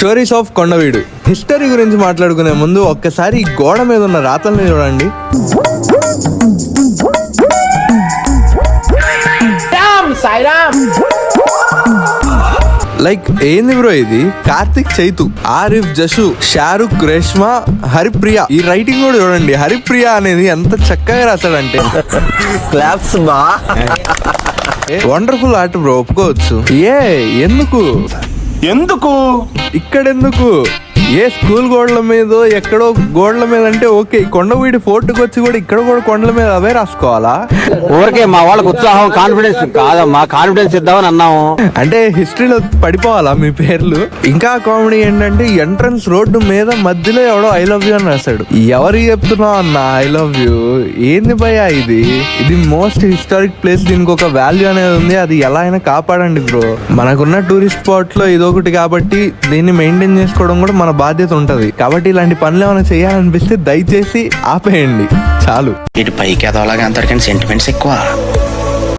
Stories of Kondaveedu. History గురించి మాట్లాడుకునే ముందు ఒక్కసారి ఈ గోడ మీద ఉన్న రాతల్ని చూడండి. లైక్ ఏంది బ్రో ఇది? కార్తిక్, చైతు, ఆరిఫ్, జషు, షారుఖ్, రేష్మా, హరిప్రియ. ఈ రైటింగ్ కూడా చూడండి. హరిప్రియ అనేది ఎంత చక్కగా రాశాడంటే క్లాప్స్ బా. వండర్ఫుల్ ఆర్ట్ బ్రో, ఒప్పుకోవచ్చు. ఎందుకు ఇక్కడెందుకు? ఏ స్కూల్ గోడల మీద ఎక్కడో గోడల మీద అంటే ఓకే, కొండవీడి ఫోర్ట్కి వచ్చి కూడా ఇక్కడ కూడా కొండల మీద అవే రాసుకోవాలా? ఊరికే మా వాళ్ళకి ఉత్సాహం, కాన్ఫిడెన్స్ కాదమ్మా, కాన్ఫిడెన్స్ ఇద్దామని అన్నాము. అంటే హిస్టరీలో పడిపోవాలా మీ పేర్లు? ఇంకా కామెడీ ఏంటంటే ఎంట్రన్స్ రోడ్డు మీద మధ్యలో ఎవడో ఐ లవ్ యూ అని రాశాడు. ఎవరికి చెప్తున్నావు అన్న ఐ లవ్ యూ? ఏంది భయ్యా ఇది మోస్ట్ హిస్టారిక్ ప్లేస్, దీనికి ఒక వాల్యూ అనేది ఉంది. అది ఎలా అయినా కాపాడండి బ్రో. మనకున్న టూరిస్ట్ స్పాట్ లో ఇదొకటి కాబట్టి దీన్ని మెయింటైన్ చేసుకోవడం కూడా మన బాధ్యత ఉంటది. కాబట్టి ఇలాంటి పనులు ఏమైనా చేయాలనిపిస్తే దయచేసి ఆపేయండి చాలు. ఇటు పైకి ఎదవలాగా అంతటికంటే సెంటిమెంట్స్ ఎక్కువ.